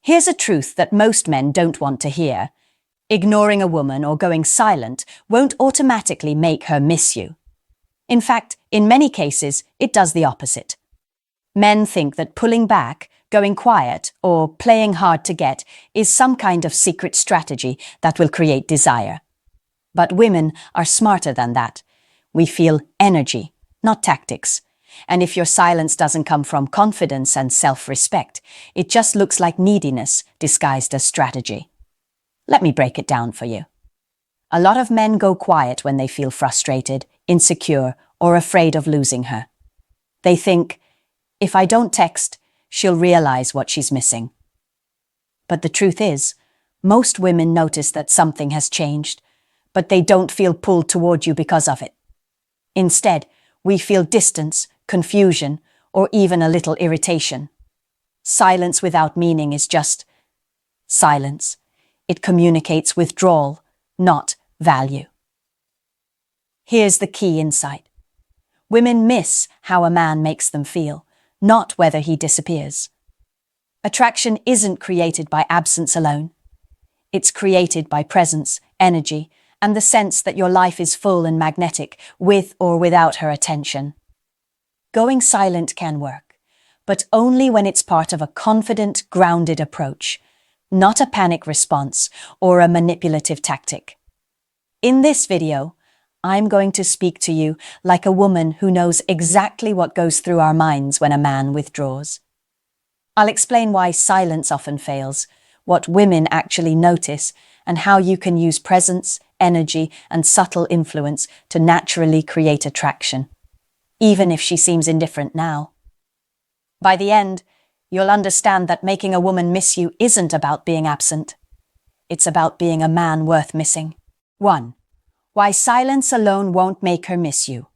Here's a truth that most men don't want to hear. Ignoring a woman or going silent won't automatically make her miss you. In fact, in many cases, it does the opposite. Men think that pulling back, going quiet, or playing hard to get is some kind of secret strategy that will create desire. But women are smarter than that. We feel energy, not tactics. And if your silence doesn't come from confidence and self-respect, it just looks like neediness disguised as strategy. Let me break it down for you. A lot of men go quiet when they feel frustrated, insecure, or afraid of losing her. They think, if I don't text, she'll realize what she's missing. But the truth is, most women notice that something has changed, but they don't feel pulled toward you because of it. Instead, we feel distance, confusion, or even a little irritation. Silence without meaning is just silence. It communicates withdrawal, not value. Here's the key insight. Women miss how a man makes them feel, not whether he disappears. Attraction isn't created by absence alone. It's created by presence, energy, and the sense that your life is full and magnetic, with or without her attention. Going silent can work, but only when it's part of a confident, grounded approach, not a panic response or a manipulative tactic. In this video, I'm going to speak to you like a woman who knows exactly what goes through our minds when a man withdraws. I'll explain why silence often fails, what women actually notice, and how you can use presence, energy, and subtle influence to naturally create attraction, even if she seems indifferent now. By the end, you'll understand that making a woman miss you isn't about being absent. It's about being a man worth missing. 1. Why silence alone won't make her miss you.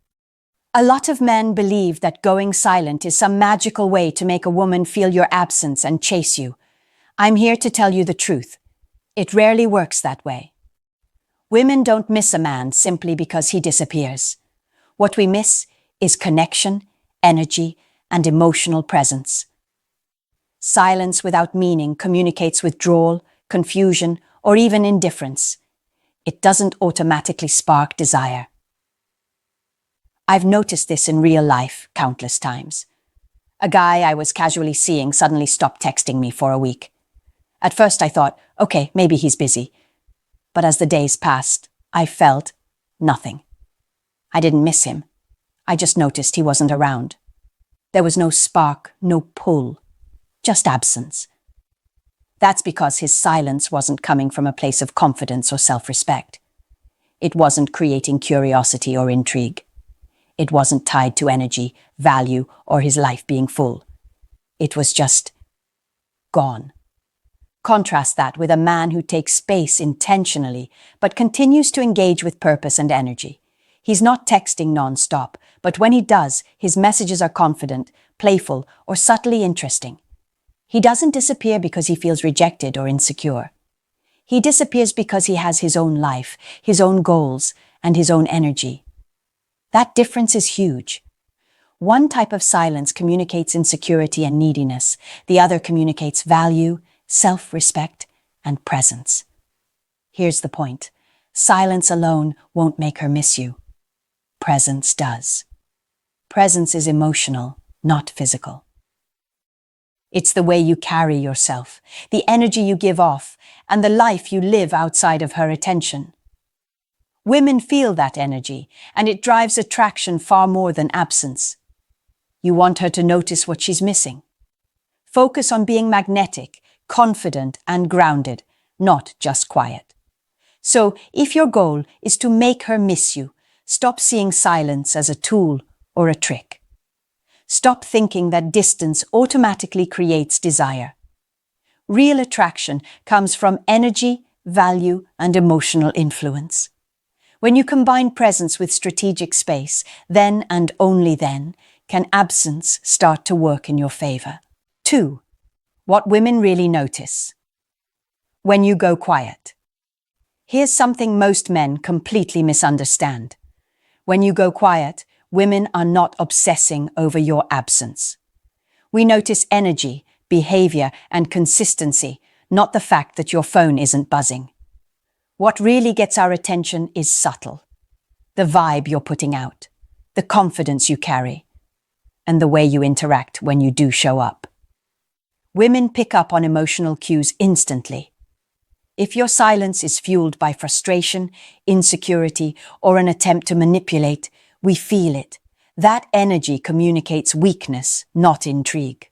A lot of men believe that going silent is some magical way to make a woman feel your absence and chase you. I'm here to tell you the truth. It rarely works that way. Women don't miss a man simply because he disappears. What we miss is connection, energy, and emotional presence. Silence without meaning communicates withdrawal, confusion, or even indifference. It doesn't automatically spark desire. I've noticed this in real life countless times. A guy I was casually seeing suddenly stopped texting me for a week. At first I thought, okay, maybe he's busy. But as the days passed, I felt nothing. I didn't miss him. I just noticed he wasn't around. There was no spark, no pull, just absence. That's because his silence wasn't coming from a place of confidence or self-respect. It wasn't creating curiosity or intrigue. It wasn't tied to energy, value, or his life being full. It was just gone. Contrast that with a man who takes space intentionally, but continues to engage with purpose and energy. He's not texting non-stop, but when he does, his messages are confident, playful, or subtly interesting. He doesn't disappear because he feels rejected or insecure. He disappears because he has his own life, his own goals, and his own energy. That difference is huge. One type of silence communicates insecurity and neediness. The other communicates value, self-respect, and presence. Here's the point. Silence alone won't make her miss you. Presence does. Presence is emotional, not physical. It's the way you carry yourself, the energy you give off, and the life you live outside of her attention. Women feel that energy, and it drives attraction far more than absence. You want her to notice what she's missing. Focus on being magnetic, confident, and grounded, not just quiet. So, if your goal is to make her miss you, stop seeing silence as a tool or a trick. Stop thinking that distance automatically creates desire. Real attraction comes from energy, value, and emotional influence. When you combine presence with strategic space, then and only then can absence start to work in your favor. 2. What women really notice. When you go quiet. Here's something most men completely misunderstand. When you go quiet, women are not obsessing over your absence. We notice energy, behavior, and consistency, not the fact that your phone isn't buzzing. What really gets our attention is subtle. The vibe you're putting out, the confidence you carry, and the way you interact when you do show up. Women pick up on emotional cues instantly. If your silence is fueled by frustration, insecurity, or an attempt to manipulate, we feel it. That energy communicates weakness, not intrigue.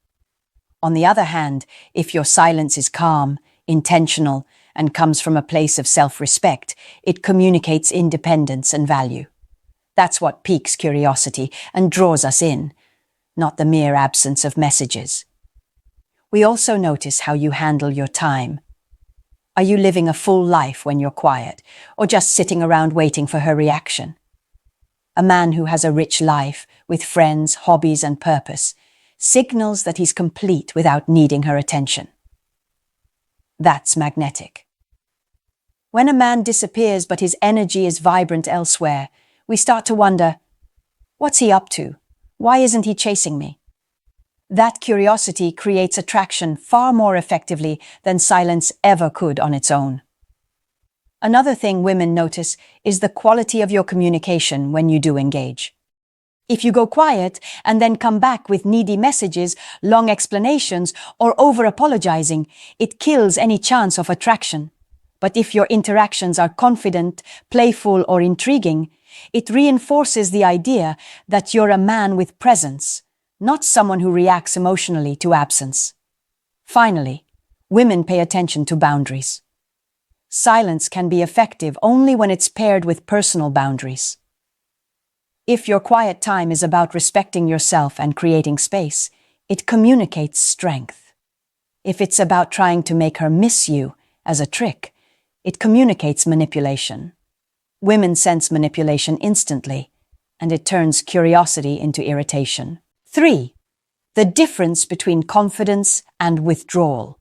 On the other hand, if your silence is calm, intentional, and comes from a place of self-respect, it communicates independence and value. That's what piques curiosity and draws us in, not the mere absence of messages. We also notice how you handle your time. Are you living a full life when you're quiet, or just sitting around waiting for her reaction? A man who has a rich life, with friends, hobbies, and purpose, signals that he's complete without needing her attention. That's magnetic. When a man disappears but his energy is vibrant elsewhere, we start to wonder, what's he up to? Why isn't he chasing me? That curiosity creates attraction far more effectively than silence ever could on its own. Another thing women notice is the quality of your communication when you do engage. If you go quiet and then come back with needy messages, long explanations, or over-apologizing, it kills any chance of attraction. But if your interactions are confident, playful, or intriguing, it reinforces the idea that you're a man with presence, not someone who reacts emotionally to absence. Finally, women pay attention to boundaries. Silence can be effective only when it's paired with personal boundaries. If your quiet time is about respecting yourself and creating space, it communicates strength. If it's about trying to make her miss you as a trick, it communicates manipulation. Women sense manipulation instantly, and it turns curiosity into irritation. 3. The difference between confidence and withdrawal.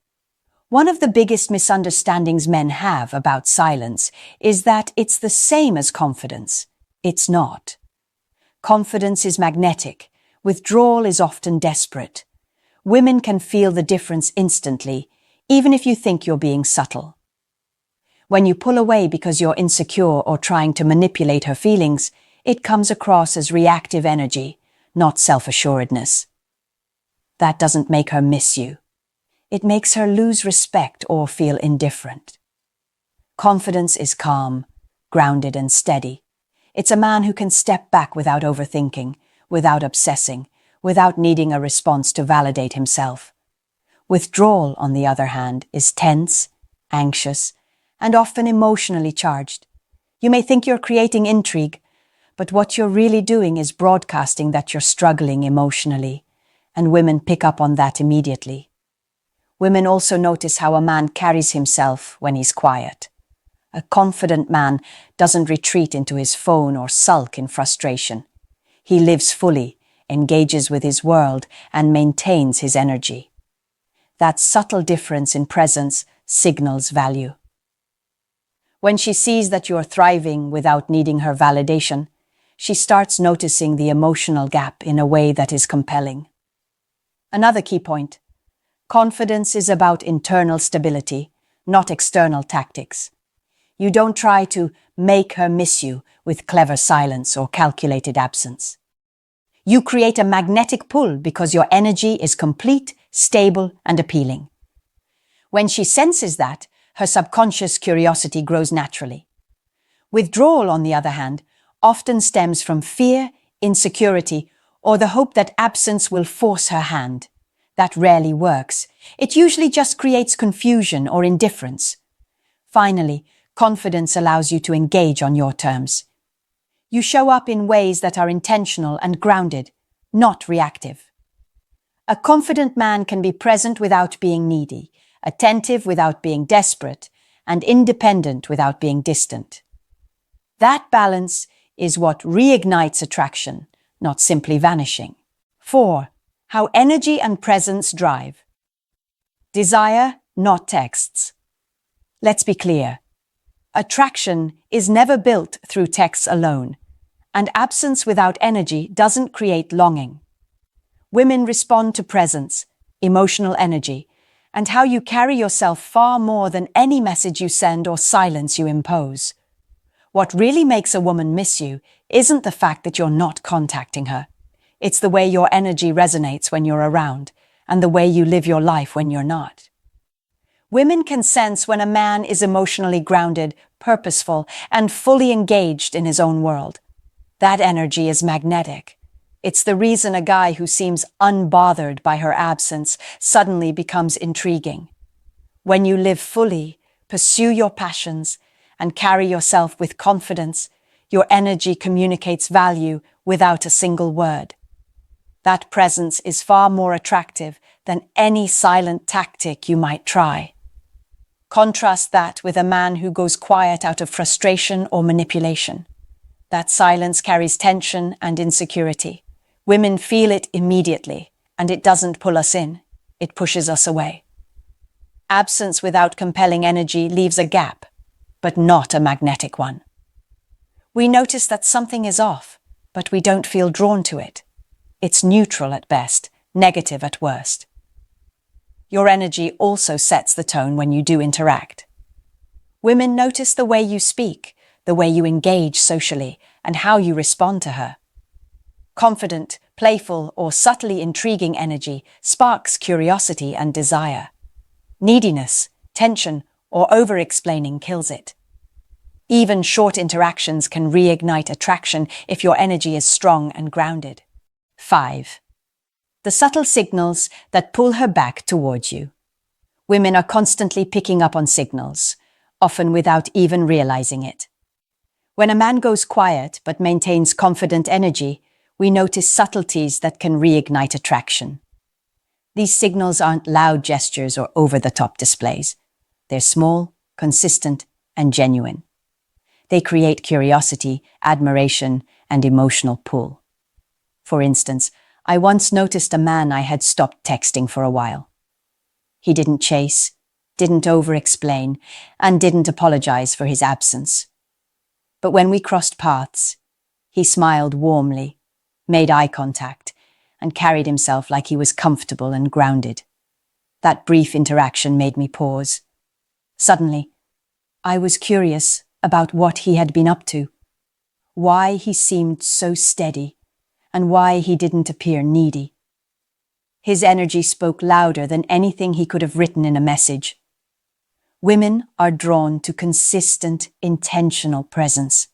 One of the biggest misunderstandings men have about silence is that it's the same as confidence. It's not. Confidence is magnetic. Withdrawal is often desperate. Women can feel the difference instantly, even if you think you're being subtle. When you pull away because you're insecure or trying to manipulate her feelings, it comes across as reactive energy, not self-assuredness. That doesn't make her miss you. It makes her lose respect or feel indifferent. Confidence is calm, grounded, and steady. It's a man who can step back without overthinking, without obsessing, without needing a response to validate himself. Withdrawal, on the other hand, is tense, anxious, and often emotionally charged. You may think you're creating intrigue, but what you're really doing is broadcasting that you're struggling emotionally, and women pick up on that immediately. Women also notice how a man carries himself when he's quiet. A confident man doesn't retreat into his phone or sulk in frustration. He lives fully, engages with his world, and maintains his energy. That subtle difference in presence signals value. When she sees that you're thriving without needing her validation, she starts noticing the emotional gap in a way that is compelling. Another key point: confidence is about internal stability, not external tactics. You don't try to make her miss you with clever silence or calculated absence. You create a magnetic pull because your energy is complete, stable, and appealing. When she senses that, her subconscious curiosity grows naturally. Withdrawal, on the other hand, often stems from fear, insecurity, or the hope that absence will force her hand. That rarely works. It usually just creates confusion or indifference. Finally, confidence allows you to engage on your terms. You show up in ways that are intentional and grounded, not reactive. A confident man can be present without being needy, attentive without being desperate, and independent without being distant. That balance is what reignites attraction, not simply vanishing. 4. How energy and presence drive. Desire, not texts. Let's be clear. Attraction is never built through texts alone, and absence without energy doesn't create longing. Women respond to presence, emotional energy, and how you carry yourself far more than any message you send or silence you impose. What really makes a woman miss you isn't the fact that you're not contacting her. It's the way your energy resonates when you're around, and the way you live your life when you're not. Women can sense when a man is emotionally grounded, purposeful, and fully engaged in his own world. That energy is magnetic. It's the reason a guy who seems unbothered by her absence suddenly becomes intriguing. When you live fully, pursue your passions, and carry yourself with confidence, your energy communicates value without a single word. That presence is far more attractive than any silent tactic you might try. Contrast that with a man who goes quiet out of frustration or manipulation. That silence carries tension and insecurity. Women feel it immediately, and it doesn't pull us in, it pushes us away. Absence without compelling energy leaves a gap, but not a magnetic one. We notice that something is off, but we don't feel drawn to it. It's neutral at best, negative at worst. Your energy also sets the tone when you do interact. Women notice the way you speak, the way you engage socially, and how you respond to her. Confident, playful, or subtly intriguing energy sparks curiosity and desire. Neediness, tension, or over-explaining kills it. Even short interactions can reignite attraction if your energy is strong and grounded. 5. The subtle signals that pull her back towards you. Women are constantly picking up on signals, often without even realizing it. When a man goes quiet but maintains confident energy, we notice subtleties that can reignite attraction. These signals aren't loud gestures or over-the-top displays. They're small, consistent, and genuine. They create curiosity, admiration, and emotional pull. For instance, I once noticed a man I had stopped texting for a while. He didn't chase, didn't over-explain, and didn't apologize for his absence. But when we crossed paths, he smiled warmly, made eye contact, and carried himself like he was comfortable and grounded. That brief interaction made me pause. Suddenly, I was curious about what he had been up to, why he seemed so steady, and why he didn't appear needy. His energy spoke louder than anything he could have written in a message. Women are drawn to consistent, intentional presence.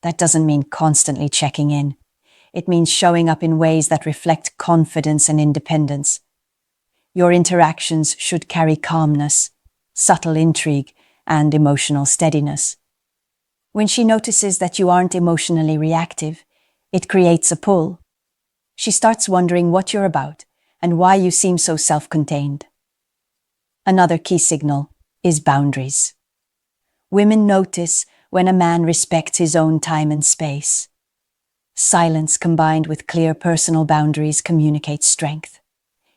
That doesn't mean constantly checking in. It means showing up in ways that reflect confidence and independence. Your interactions should carry calmness, subtle intrigue, and emotional steadiness. When she notices that you aren't emotionally reactive, it creates a pull. She starts wondering what you're about and why you seem so self-contained. Another key signal is boundaries. Women notice when a man respects his own time and space. Silence combined with clear personal boundaries communicates strength.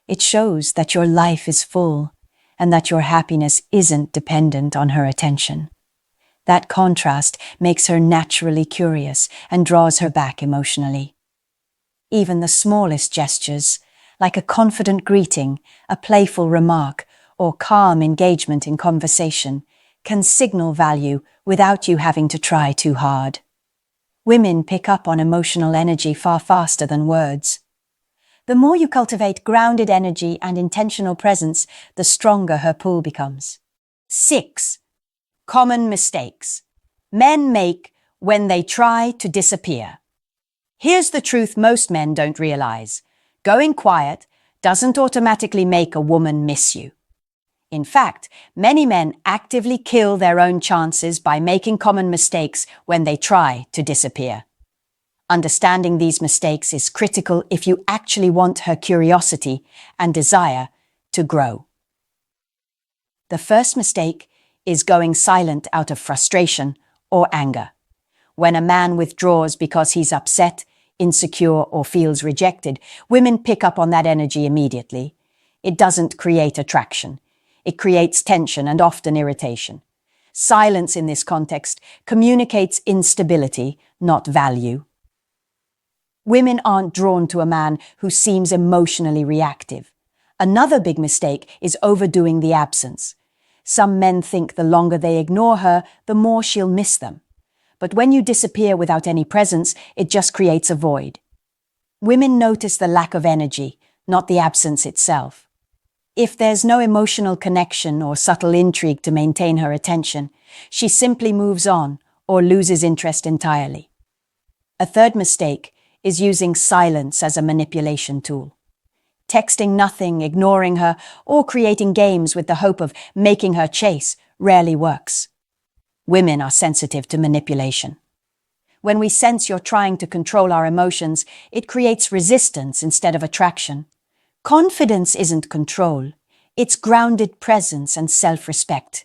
It shows that your life is full and that your happiness isn't dependent on her attention. That contrast makes her naturally curious and draws her back emotionally. Even the smallest gestures, like a confident greeting, a playful remark, or calm engagement in conversation, can signal value without you having to try too hard. Women pick up on emotional energy far faster than words. The more you cultivate grounded energy and intentional presence, the stronger her pull becomes. 6. Common mistakes men make when they try to disappear. Here's the truth most men don't realize. Going quiet doesn't automatically make a woman miss you. In fact, many men actively kill their own chances by making common mistakes when they try to disappear. Understanding these mistakes is critical if you actually want her curiosity and desire to grow. The first mistake is going silent out of frustration or anger. When a man withdraws because he's upset, insecure, or feels rejected, women pick up on that energy immediately. It doesn't create attraction. It creates tension and often irritation. Silence in this context communicates instability, not value. Women aren't drawn to a man who seems emotionally reactive. Another big mistake is overdoing the absence. Some men think the longer they ignore her, the more she'll miss them. But when you disappear without any presence, it just creates a void. Women notice the lack of energy, not the absence itself. If there's no emotional connection or subtle intrigue to maintain her attention, she simply moves on or loses interest entirely. A third mistake is using silence as a manipulation tool. Texting nothing, ignoring her, or creating games with the hope of making her chase rarely works. Women are sensitive to manipulation. When we sense you're trying to control our emotions, it creates resistance instead of attraction. Confidence isn't control, it's grounded presence and self-respect.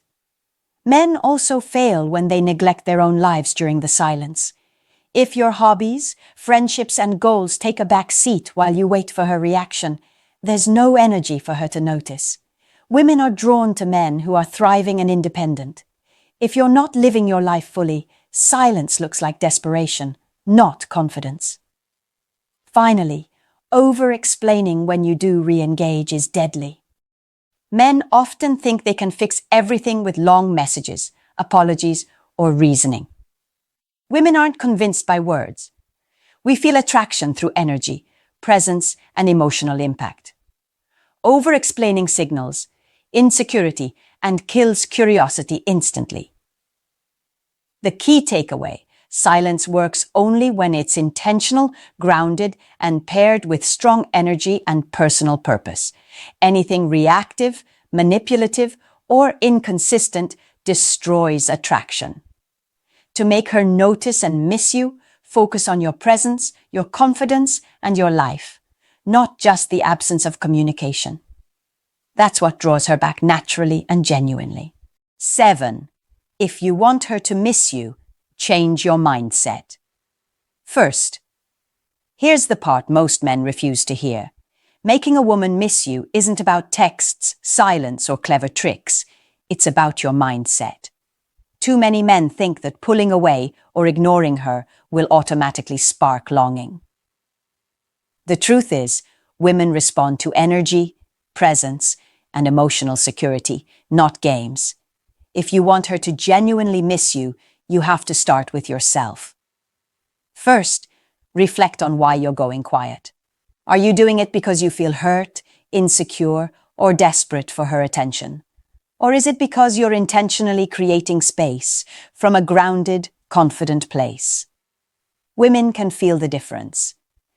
Men also fail when they neglect their own lives during the silence. If your hobbies, friendships, and goals take a back seat while you wait for her reaction, there's no energy for her to notice. Women are drawn to men who are thriving and independent. If you're not living your life fully, silence looks like desperation, not confidence. Finally, over-explaining when you do re-engage is deadly. Men often think they can fix everything with long messages, apologies, or reasoning. Women aren't convinced by words. We feel attraction through energy, presence, and emotional impact. Over-explaining signals insecurity and kills curiosity instantly. The key takeaway: silence works only when it's intentional, grounded, and paired with strong energy and personal purpose. Anything reactive, manipulative, or inconsistent destroys attraction. To make her notice and miss you, focus on your presence, your confidence, and your life, not just the absence of communication. That's what draws her back naturally and genuinely. 7. If you want her to miss you, change your mindset. First, here's the part most men refuse to hear. Making a woman miss you isn't about texts, silence, or clever tricks. It's about your mindset. Too many men think that pulling away or ignoring her will automatically spark longing. The truth is, women respond to energy, presence, and emotional security, not games. If you want her to genuinely miss you, you have to start with yourself. First, reflect on why you're going quiet. Are you doing it because you feel hurt, insecure, or desperate for her attention? Or is it because you're intentionally creating space from a grounded, confident place? Women can feel the difference.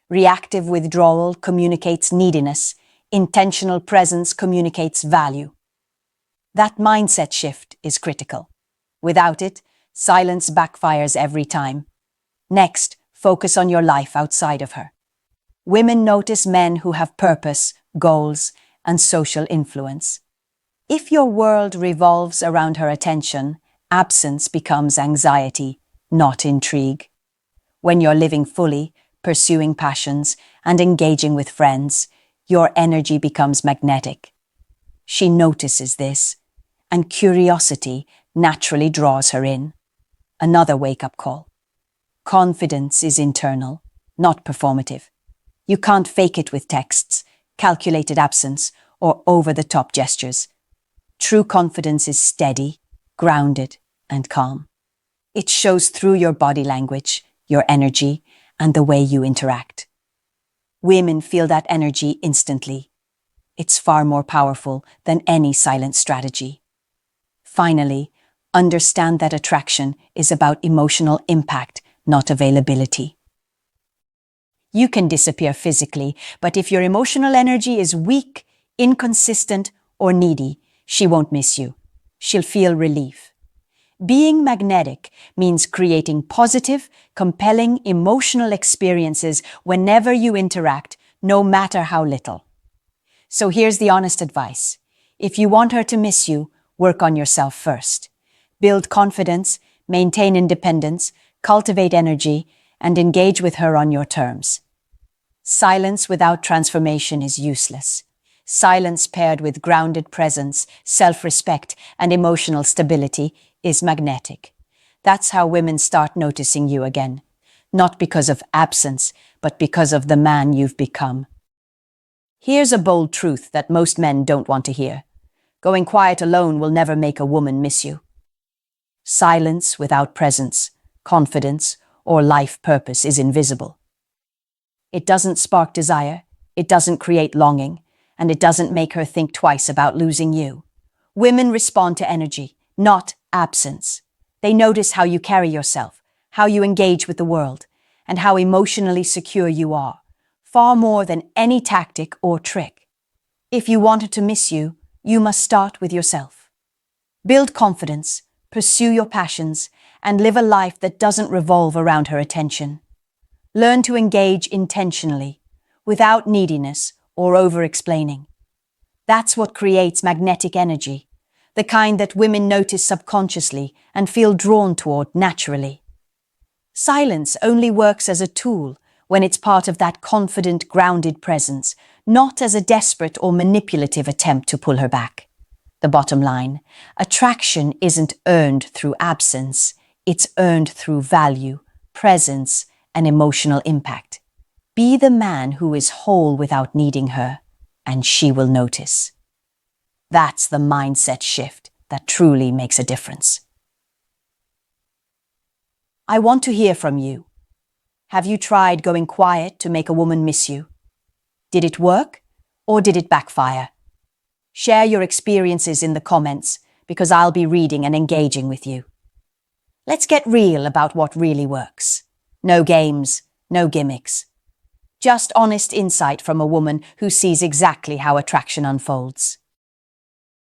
Reactive withdrawal communicates neediness. Intentional presence communicates value. That mindset shift is critical. Without it, silence backfires every time. Next, focus on your life outside of her. Women notice men who have purpose, goals, and social influence. If your world revolves around her attention, absence becomes anxiety, not intrigue. When you're living fully, pursuing passions, and engaging with friends, your energy becomes magnetic. She notices this, and curiosity naturally draws her in. Another wake-up call. Confidence is internal, not performative. You can't fake it with texts, calculated absence, or over-the-top gestures. True confidence is steady, grounded, and calm. It shows through your body language, your energy, and the way you interact. Women feel that energy instantly. It's far more powerful than any silent strategy. Finally, understand that attraction is about emotional impact, not availability. You can disappear physically, but if your emotional energy is weak, inconsistent, or needy, she won't miss you. She'll feel relief. Being magnetic means creating positive, compelling emotional experiences whenever you interact, no matter how little. So here's the honest advice. If you want her to miss you, work on yourself first. Build confidence, maintain independence, cultivate energy, and engage with her on your terms. Silence without transformation is useless. Silence paired with grounded presence, self-respect, and emotional stability is magnetic. That's how women start noticing you again. Not because of absence, but because of the man you've become. Here's a bold truth that most men don't want to hear. Going quiet alone will never make a woman miss you. Silence without presence, confidence, or life purpose is invisible. It doesn't spark desire, it doesn't create longing, and it doesn't make her think twice about losing you. Women respond to energy, not absence. They notice how you carry yourself, how you engage with the world, and how emotionally secure you are, far more than any tactic or trick. If you want her to miss you, you must start with yourself. Build confidence, pursue your passions, and live a life that doesn't revolve around her attention. Learn to engage intentionally, without neediness or over-explaining. That's what creates magnetic energy, the kind that women notice subconsciously and feel drawn toward naturally. Silence only works as a tool when it's part of that confident, grounded presence, not as a desperate or manipulative attempt to pull her back. The bottom line, attraction isn't earned through absence, it's earned through value, presence, and emotional impact. Be the man who is whole without needing her, and she will notice. That's the mindset shift that truly makes a difference. I want to hear from you. Have you tried going quiet to make a woman miss you? Did it work, or did it backfire? Share your experiences in the comments, because I'll be reading and engaging with you. Let's get real about what really works. No games, no gimmicks. Just honest insight from a woman who sees exactly how attraction unfolds.